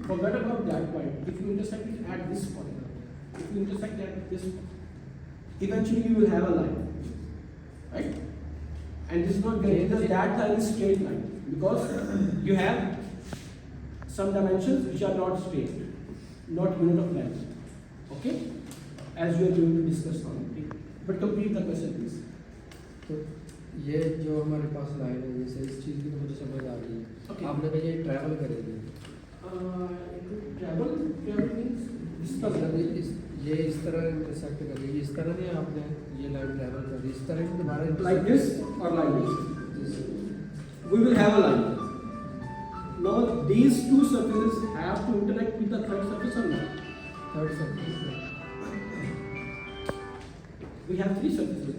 forget about that point. If you intersect it at this point, if you intersect at this point, eventually you will have a line, right? And this is not guaranteed that line is straight line, because you have some dimensions which are not straight, not unit of length. Okay? As we are going to discuss on it. But complete the question, please. तो ये जो हमारे पास line है, जैसे इस चीज़ की तो मुझे समझ आ रही है। Okay. आपने कहा ये ट्रैवल करेगी। Travel means इस तरह ये इस तरह इंटरसेक्ट करेगी, इस तरह नहीं आपने ये लाइन ट्रैवल कर दी, इस तरह की दोबारा like this or like this. We will have a line. Now these two surfaces have to interact with the third surface or not? Third surface. We have three surfaces.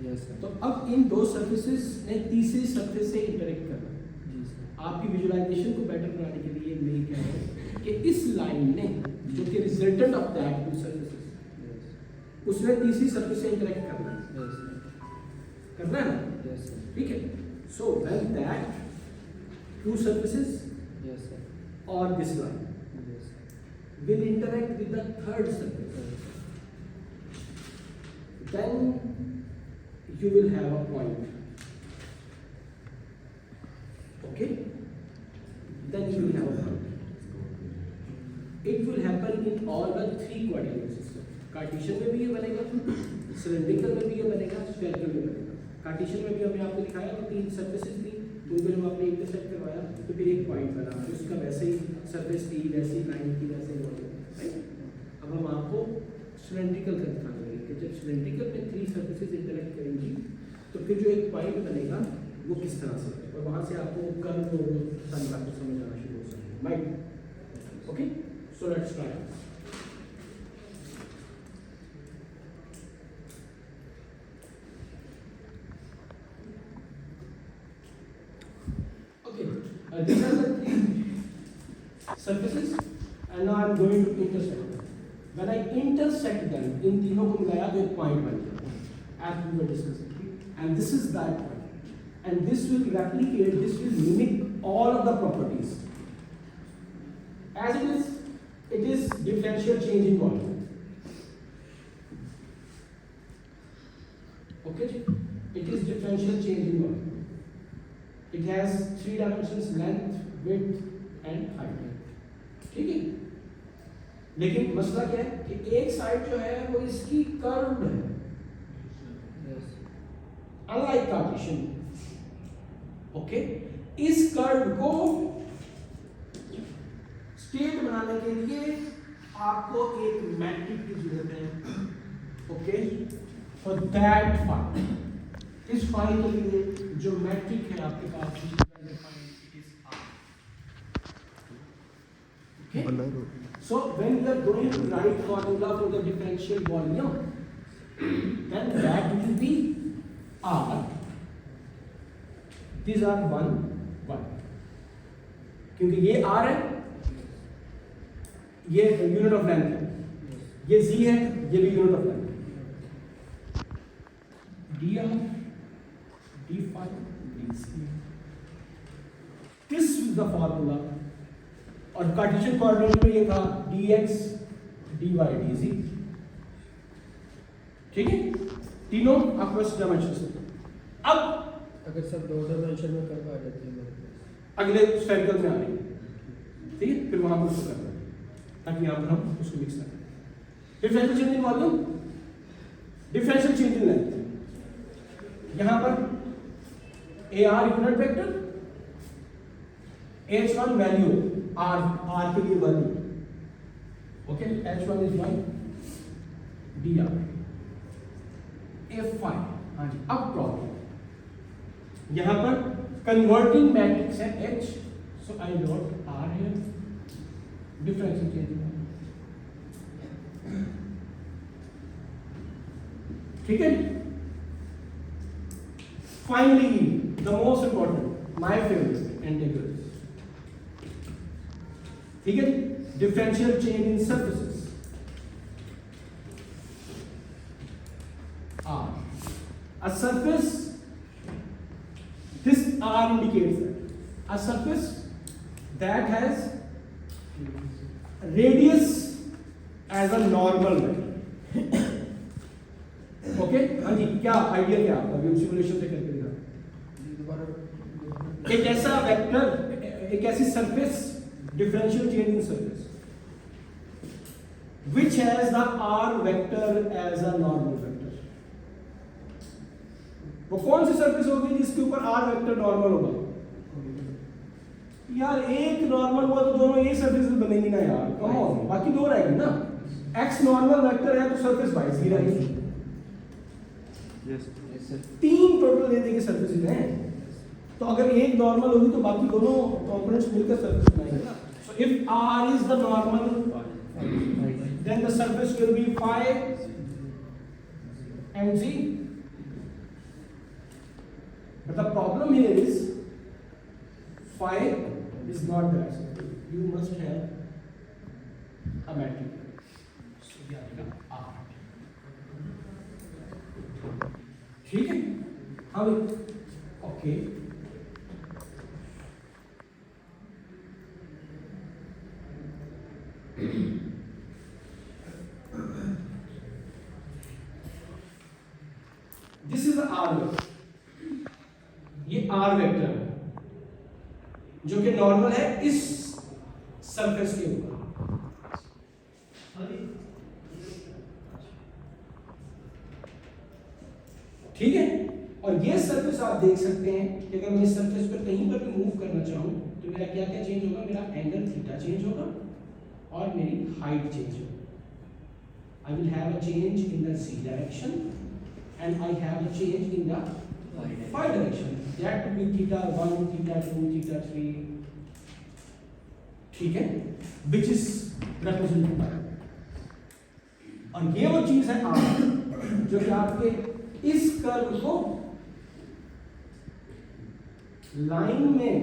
Yes sir. तो अब इन दो surfaces ने तीसरी surface से interact करना। जी sir. आपकी visualisation को better बनाने के लिए मेरी क्या है कि इस लाइन ने जो कि resultant of that two surfaces उसने तीसरी सरफेस से इंटरेक्ट करना है। Yes sir. करना है ना? Yes sir. ठीक है। So when that two surfaces yes sir. और this line yes sir. will interact with the third surface, then you will have a point. Okay? Then you will have a point. It will happen in all the three coordinate systems. Cartesian में भी ये बनेगा, cylindrical में भी ये बनेगा, spherical में बनेगा। कार्टेशियन में भी हमने आपको दिखाया कि तीन सरफेसेस थी, उनको जब आपने इंटरसेक्ट करवाया तो फिर एक पॉइंट बना, उसका वैसे ही सरफेस थी, वैसी लाइन थी, वैसे ही राइट। अब हम आपको सिलेंड्रिकल का दिखा देंगे कि जब सिलेंड्रिकल में थ्री सरफेसेस इंटरेक्ट करेंगी तो फिर जो एक पॉइंट बनेगा वो किस तरह से, और वहाँ से आपको कर्व और सारी बातें समझ आना शुरू हो सकती है। Mind okay, so let's try. These are the three surfaces and now I am going to intersect them. When I intersect them, इन तीनों को मिलाया तो एक point बन गया as we were discussing, and this is that point, and this will replicate, this will mimic all of the properties as it is differential change in volume. Okay, it is differential change in volume. It has three dimensions, length, width and height. ठीक है, लेकिन मसला क्या है कि एक side जो है वो इसकी कर्व्ड है, अनलाइक कार्टेशियन। ओके, इस कर्व को स्ट्रेट बनाने के लिए आपको एक मैट्रिक की जरूरत है। ओके, फॉर दैट फाई, इस फाई के लिए जो मैट्रिक है आपके पास okay? So when you are going to write formula for the differential volume, then that will be R. These are 1, 1. क्योंकि ये R है, ये यूनिट ऑफ लेंथ है, ये Z है, ये भी यूनिट ऑफ लेंथ है। dr, d5, dc. This is the formula. और कार्टेशियन कोऑर्डिनेट में ये था dx, dy, dz। ठीक है, तीनों आपस डायमेंशन। अब अगर सब दो डायमेंशन में कर्व आ जाती है मेरे पास, अगले स्फेरिकल में आ रही है, ठीक है, फिर वहां पर उसको करना है ताकि यहाँ पर हम उसको मिक्स करें। Differential change in volume, differential change in length. यहाँ पर AR unit vector, H1 value R के लिए value, okay, H1 is 1 dr F5। हाँ जी, अब प्रॉब्लम यहाँ पर कन्वर्टिंग मैट्रिक्स है H, सो आई नोट R है, डिफरेंशियल चेंज। ठीक है, finally the most important, my favourite, integrals. ठीक है, differential change in surfaces. R, a surface, this R indicates that a surface that has radius as a normal vector. Okay, हाँ जी, क्या idea क्या आपका? अभी सिमुलेशन से करके दिखा। एक ऐसा वेक्टर, एक ऐसी surface, differential change in surface which has the r vector as a normal vector। वो कौन सी सरफेस होगी जिसके ऊपर r वेक्टर नॉर्मल होगा? यार एक नॉर्मल हुआ तो दोनों एक सरफेस बनेंगी ना यार, कम ऑन, बाकी दो रहेगी ना। x नॉर्मल वेक्टर है तो सरफेस y ही रहेगी। तीन टोटल ले देंगे सरफेसेस हैं, तो अगर एक नॉर्मल होगी तो बाकी दोनों कंपोनेंट्स मिलकर सरफेस बनाएंगे ना। So if r is the normal, then the surface will be phi and z. But the problem here is phi is not there. You must have a matrix. So here we go r. ठीक है? हाँ भाई, okay. This is r vector, ये r vector है जो कि normal है इस सरफेस के ऊपर। ठीक है, और ये सरफेस आप देख सकते हैं कि अगर मैं इस सरफेस पर कहीं पर भी मूव करना चाहूं तो मेरा क्या क्या चेंज होगा? मेरा एंगल थीटा चेंज होगा और मेरी हाइट चेंज होगी। I will have a change in the z direction and I have a change in the phi direction. That could be theta 1, theta 2, theta 3. ठीक है, which is represented by, और ये वो चीज है R जो कि आपके इस कर्व को लाइन में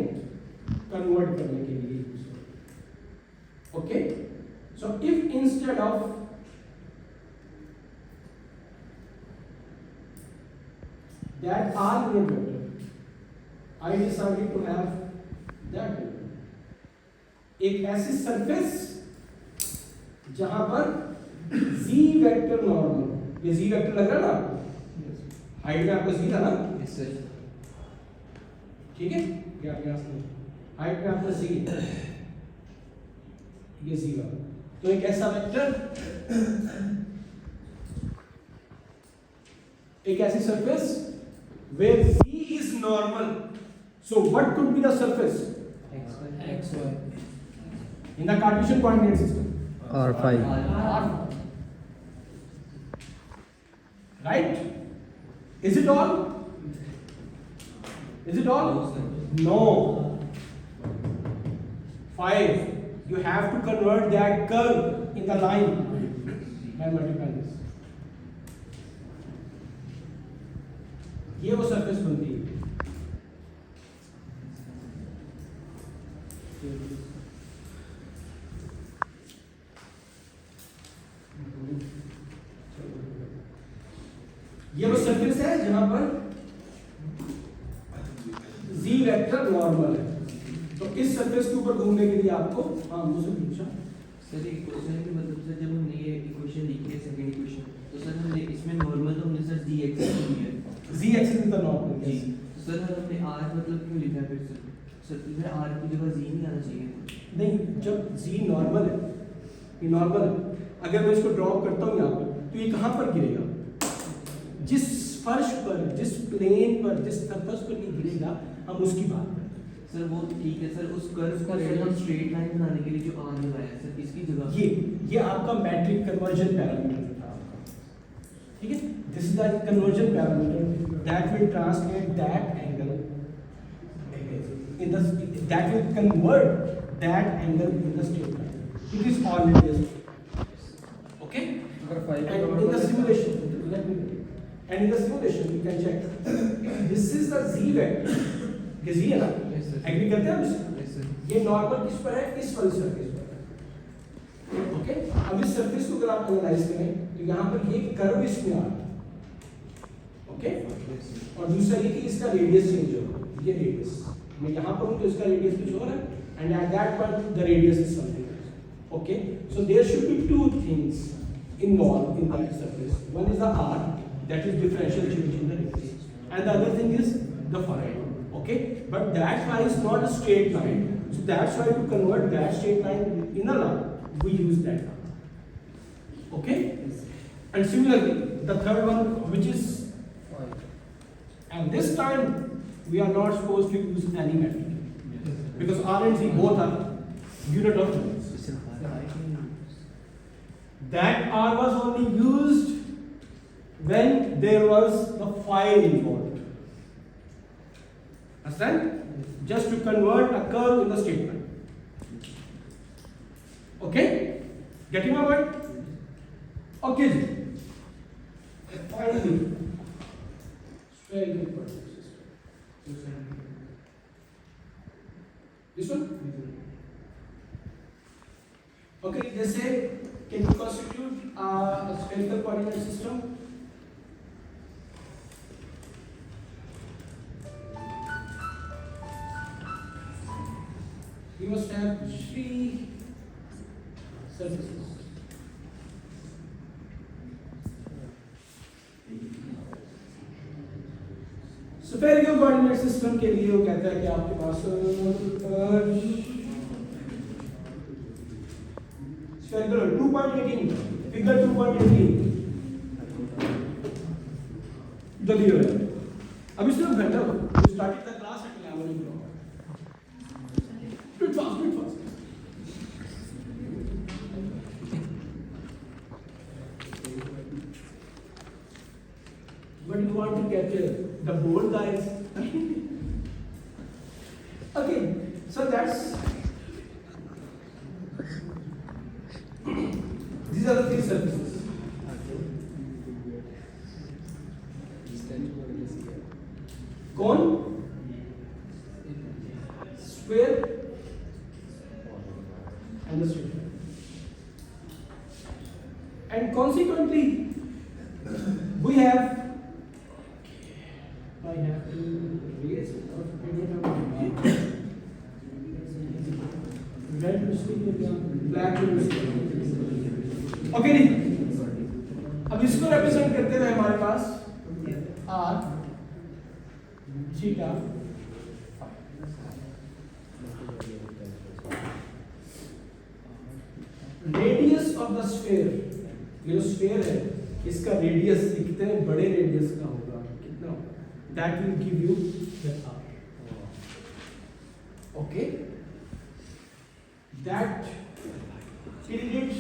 कन्वर्ट करने के लिए यूज होगा। Okay, so if instead of that r unit vector, I decided to have that vector, एक ऐसी सरफेस जहां पर z वेक्टर नॉर्मल, ये z वेक्टर लग रहा है ना आपको? हाइट में आपको z था ना? Yes sir. ठीक है, क्या प्रयास नहीं, हाइट में आपको z, ये z वाला, तो एक ऐसा वेक्टर, एक ऐसी surface where z is normal, so what could be the surface XY in the Cartesian coordinate system? R5. R. Right? Is it all? Is it all? No. 5. You have to convert that curve in the line by multiplying this. ये वो surface बनती है। ये वो surface है जहां पर z vector normal है, तो इस सरफेस के ऊपर घूमने के लिए आपको, हाँ मुझसे पूछा सर एक क्वेश्चन के मतलब सर जब हमने ये इक्वेशन लिखी है सेकंड इक्वेशन, तो सर हमने इसमें नॉर्मल तो हमने सर जी एक्सिस लिया है, z axis is the normal. जी तो सर हमने आर मतलब क्यों लिखा है फिर सर इसमें आर की जगह जी नहीं आना चाहिए? नहीं, जब z नॉर्मल है, ये नॉर्मल है, अगर मैं इसको ड्रॉप करता हूँ यहाँ पर तो ये कहाँ पर गिरेगा? जिस फर्श पर, जिस प्लेन पर, जिस सरफेस पर ये गिरेगा हम उसकी बात करते हैं। सर वो ठीक है सर, उस कर्व का सर हम स्ट्रेट लाइन बनाने के लिए जो आर लगाया है सर इसकी जगह ये आपका मैट्रिक कन्वर्जन पैरामीटर था आपका, ठीक है? This is the conversion parameter that will translate that angle in the, that will convert that angle in the straight line. It is already okay. And in the simulation, let me. And in the simulation, you can check. This is the z vector. ये z है ना? Yes, sir. Agree करते हैं हम इससे? Yes, sir. ये normal किस पर है? इस वाली सरफेस पर है। ओके? अब इस सरफेस को अगर आप एनालाइज करें तो यहाँ पर ये कर्व इसमें आ रहा है। ओके? और दूसरा ये कि इसका रेडियस चेंज होगा। ये रेडियस मैं यहाँ पर हूँ तो इसका रेडियस कुछ और है, and at that point the radius is something else. Okay, so there should be two things involved in that surface. One is the r, that is differential change in the radius, and the other thing is the phi. Okay, but that phi is not a straight line, so that's why to convert that straight line in a line, we use that line. Okay, and similarly the third one, which is, and this time we are not supposed to use any metric because r and z both are unit of length. That r was only used when there was the phi involved. Understand? Just to convert a curve in the straight line. Okay? Getting my point? Okay. Finally, spherical coordinate system. This one? Okay, they say, can you constitute a spherical coordinate system? You must have three surfaces. Spherical coordinate system के लिए वो कहता है कि आपके पास spherical 2.18 figure 2.18 जो दिया है. अभी सिर्फ घंटा we started the class at 11 o'clock. Bit fast. But you want to capture the bold guys. Okay, so that's these are the three surfaces. Cone, square, and the straight line. And consequently, we have. I have to raise it or red black okay. अब इसको represent करते हुए हमारे पास r theta radius of the sphere, ये जो sphere है इसका radius कितने बड़े रेडियस का होगा, कितना, that will give you the r. Okay, that tilted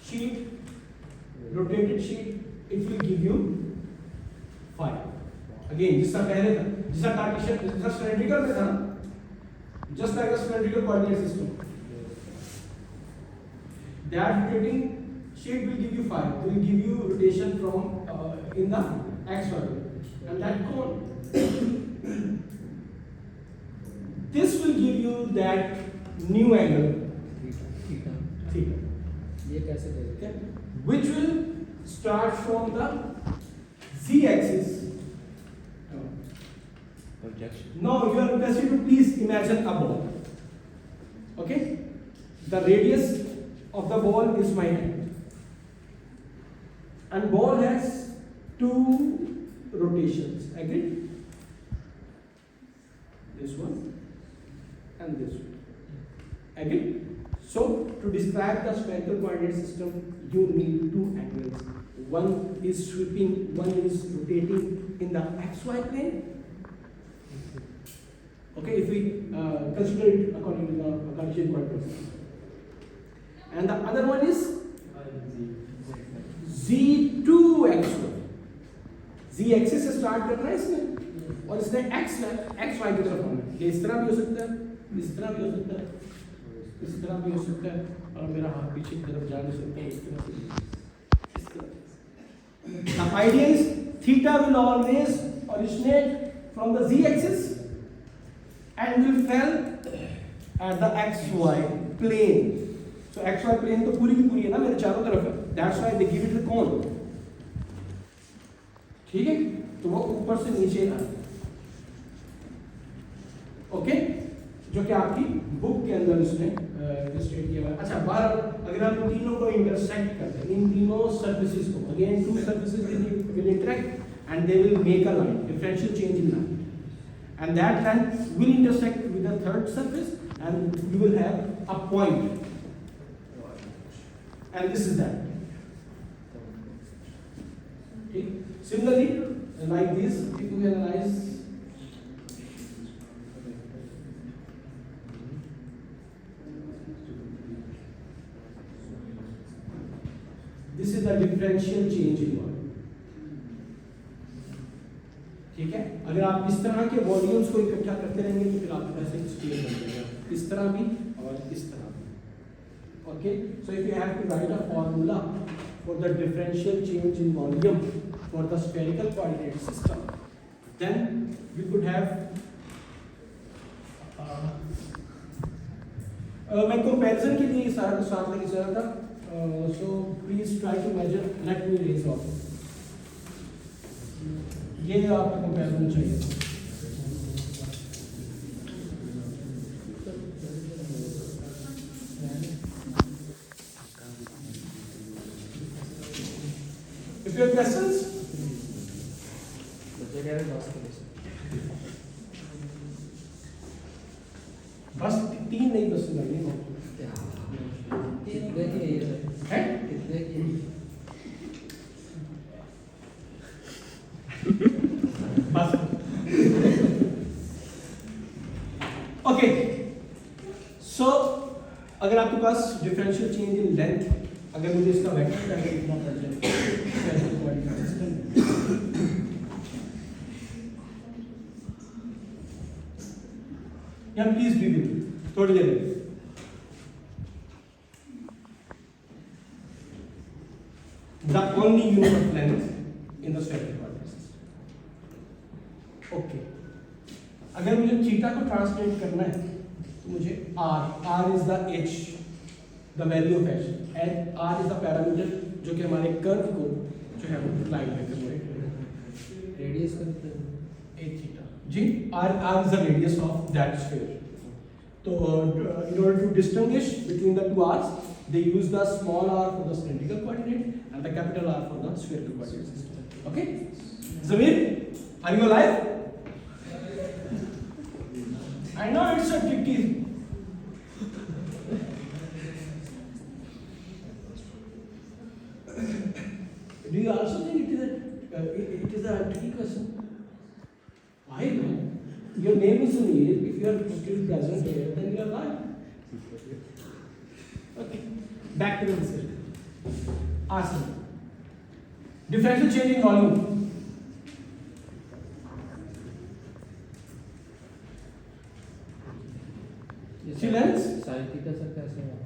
sheet, rotated sheet, it will give you phi. Again, जिसका पहले था, जिसका कार्टेशियन, जिसका cylindrical में था, just like a cylindrical coordinate system. That rotating sheet will give you phi. It will give you rotation from in the x value, and that cone. This will give you that new angle theta. ये कैसे देते हैं? Which will start from the z-axis. Now you are requested to please imagine a ball. Okay, the radius of the ball is my hand, and ball has two rotations. Agreed? This one and this one. Agreed? So to describe the spherical coordinate system, you need two angles. One is sweeping, one is rotating in the xy plane. Okay, if we consider it according to the Cartesian coordinate system. And the other one is z2xy. z-axis से start करना है इसने, और इसने xy की तरफ आना है. ये इस तरह भी हो सकता है, इस तरह भी हो सकता है, इस तरह भी हो सकता है, और मेरा हाथ पीछे की तरफ जा नहीं सकता है, इस तरह से. The idea is theta will always originate from the z-axis and will fall at the xy plane. So xy plane तो पूरी की पूरी है ना, मेरे चारों तरफ है. That's why they give it the cone. ठीक है, तो वो ऊपर से नीचे आ. ओके, जो कि आपकी बुक के अंदर इसने इलस्ट्रेट किया हुआ है। अच्छा, बाहर अगर हम इन तीनों को इंटरसेक्ट करते हैं, इन तीनों सर्फेसिस को, again two surfaces will interact and they will make a line, differential change in line, and that line will intersect with the third surface and you will have a point, and this is that. Okay. Similarly, like this, if you analyze this is the differential change in volume. ठीक है, अगर आप इस तरह के volumes को इकट्ठा करते रहेंगे तो फिर आपके पास एक स्केल बन जाएगा, इस तरह भी और इस तरह भी. Okay, so if you have to write a formula for the differential change in volume for the spherical coordinate system, then we could have मैं कंपैरिजन के लिए साथ लेके चला था, so please try to measure, let me raise off, ये आपका comparison चाहिए. If you have questions, बच्चे कह रहे हैं बस के बस 3 नहीं बस लगेंगे कितने की है है. कितने की बस ओके. सो अगर आपके पास डिफरेंशियल चेंज इन लेंथ, अगर मुझे इसका वेक्टर डायग्राम लिखना पड़ जाए, या प्लीज बी विद थोड़ी देर में. The only unit of length in the spherical coordinate system. Okay. अगर मुझे थीटा को ट्रांसलेट करना है तो मुझे r is the h, the value of h, and r is the parameter जो कि हमारे कर्व को जो है वो लाइन में कन्वर्ट, रेडियस करते हैं a थीटा जी, r is the radius of that sphere. तो in order to distinguish between the two r's, they use the small r for the cylindrical coordinate and the capital R for the spherical coordinate system. Okay? Zamir, are you alive? I know it's a tricky. Do you also think it is a tricky question? Why, man? Your name is Sunil. If you are still present here, then you are alive. Okay. Back to the discussion. Awesome. Differential change in volume. See length? Sine theta sir कैसे है?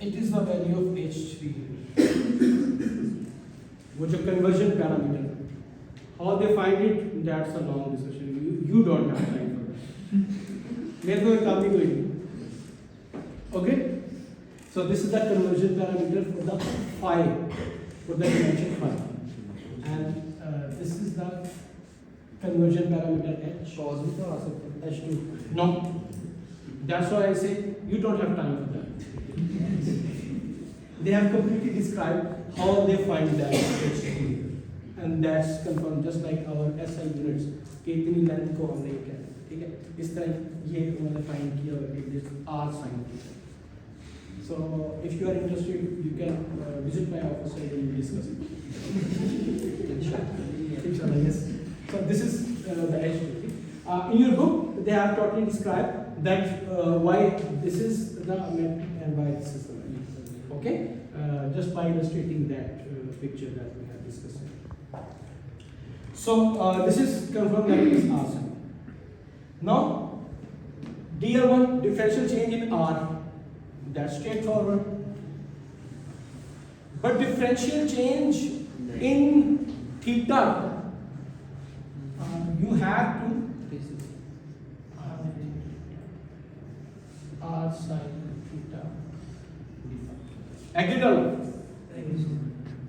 It is the value of H3. वो जो conversion parameter, how they find it, that's a long discussion. You don't have time for that. मेरे को एक काम ही कोई नहीं. Okay? So this is the conversion parameter for the phi, for the dimension phi, and this is the conversion parameter h. Cos भी तो आ सकता है. H2. No, that's why I say you don't have time for that. They have completely described how they find that H2, and that's confirmed just like our SI units. कि इतनी length को हमने क्या, ठीक है, इस तरह ये उन्होंने फाइंड किया हुआ है r sin theta. So if you are interested, you can visit my office and we will discuss it. Inshallah, yes. So this is the H2. In your book, they have totally described that why this is the metric and why this is the metric. Okay, just by illustrating that picture that we have discussed. So this is confirmed that it is R sin. Now dl1 differential change in R. That's straightforward. But differential change in theta, you have to r sin theta. Agreed all?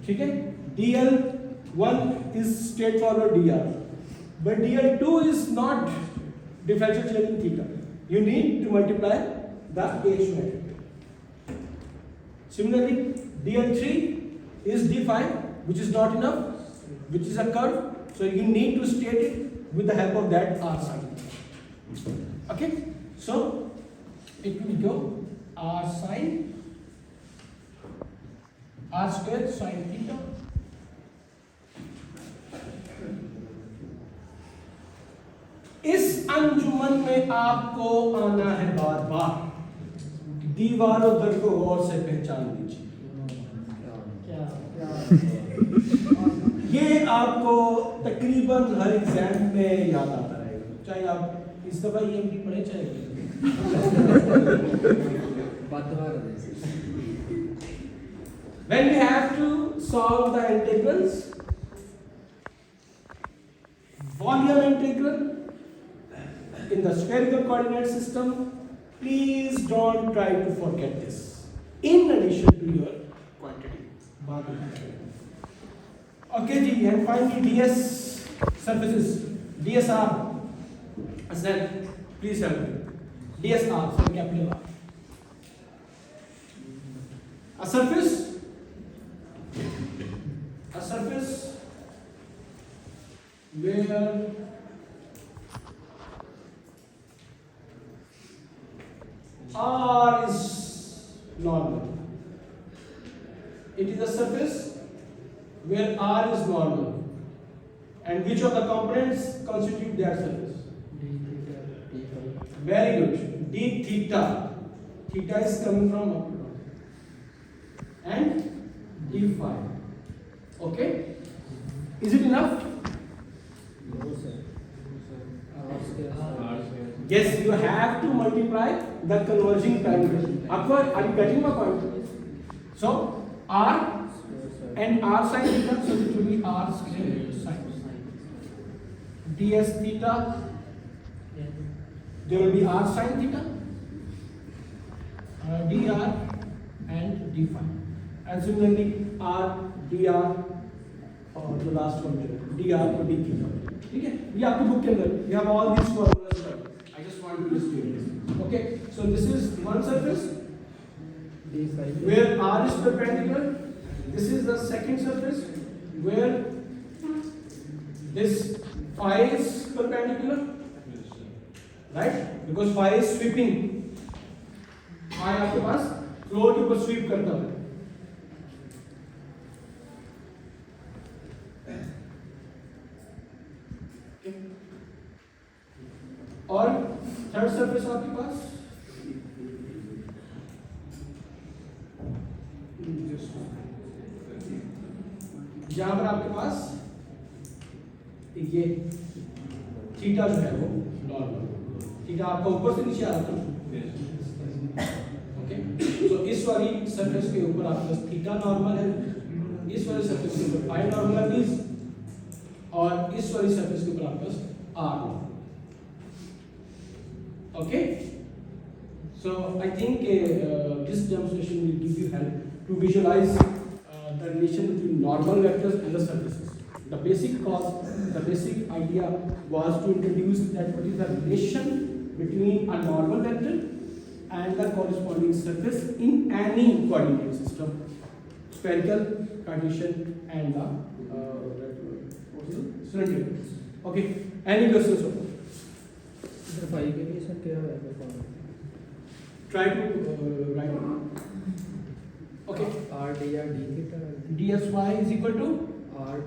ठीक है? dl1 is straightforward dr, but dl2 is not differential change in theta. You need to multiply the H matrix. Similarly, DL3 is D5, which is not enough, which is a curve. So you need to state it with the help of that R sign. Okay, so it will go R sine R square sine theta इस अंजुमन में आपको आना है बार बार दीवारों दर को गौर से पहचान लीजिए ये आपको तकरीबन हर एग्जाम में याद आता रहेगा चाहे आप इस दफा ये भी पढ़े चाहे when we have to solve the integrals volume integral in the spherical coordinate system, please don't try to forget this in addition to your quantity. Okay, ji, and finally DS surfaces, DSR. Aslan, please help me. DSR, so capital R. A surface where R is normal. It is a surface where R is normal. And which of the components constitute that surface? Very good. D theta. Theta is coming from up and D phi. Okay? Is it enough? Yes, you have to multiply the converging parameters. Are you getting my point? So R and R sine theta, so it will be R square sine. DS theta, there will be R sine theta, dr and d phi. And similarly R, dr, और the last one dr to d theta. ठीक है? ये आपकी book के अंदर you have all these formulas. I just want to list you. Okay, so this is one surface where R is perpendicular. This is the second surface where this phi is perpendicular, right? Because phi is sweeping. Phi आपके पास floor के ऊपर SVEEP करता है. और third surface आपके पास जहां पर आपके पास ये थीटा जो है वो नॉर्मल, थीटा आपका ऊपर से नीचे आ रहा था. ओके, तो इस वाली सरफेस के ऊपर आपके पास थीटा नॉर्मल है, इस वाली सरफेस के ऊपर फाई नॉर्मल है, और इस वाली सरफेस के ऊपर आपके पास are. Okay, so I think this demonstration will give you help to visualize the relation between normal vectors and the surfaces. The basic idea was to introduce that what is the relation between a normal vector and the corresponding surface in any coordinate system, spherical, Cartesian, and the cylindrical. Okay, any questions so far? Phi के लिए sir क्या है? Try to write it. Okay. R dr d theta. dsy is equal to R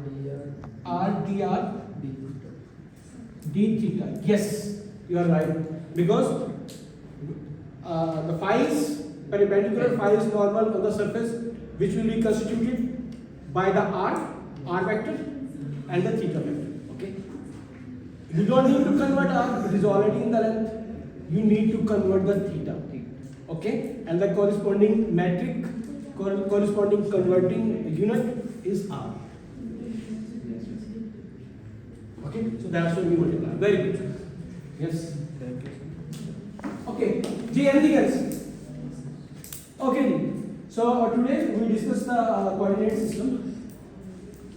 dr d theta. d theta. Yes, you are right. Because the phi is perpendicular, phi is normal on the surface, which will be constituted by the r vector, and the theta vector. Okay. You don't need to convert r; it is already in the length. You need to convert the theta. Okay, and the corresponding metric, corresponding converting unit is r. Okay, so that's what we multiply. Very good. Yes. Thank you. Okay. G, anything else? Okay. So today we discuss the coordinate system,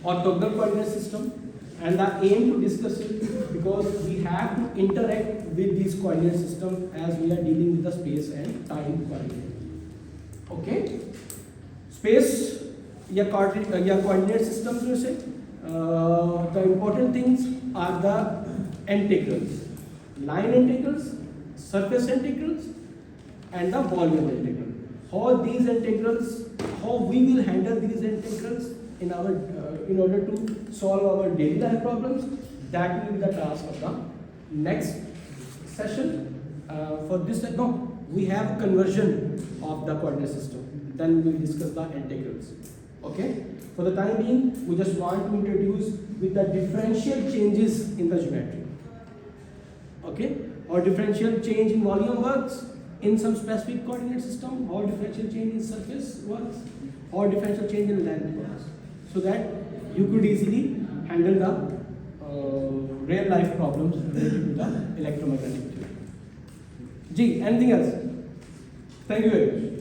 orthogonal coordinate system, and the aim to discuss it because we have to interact with this coordinate system as we are dealing with the space and time coordinate. Okay, space या coordinate systems में से the important things are the integrals, line integrals, surface integrals, and the volume integral. How these integrals, how we will handle these integrals in our in order to solve our daily life problems, that will be the task of the next session. For this, no, we have conversion of the coordinate system. Then we will discuss the integrals. Okay. For the time being, we just want to introduce with the differential changes in the geometry. Okay, or differential change in volume works in some specific coordinate system, or differential change in surface works, or differential change in length works, so that you could easily handle the real life problems related to the electromagnetic field. G, anything else? Thank you very much.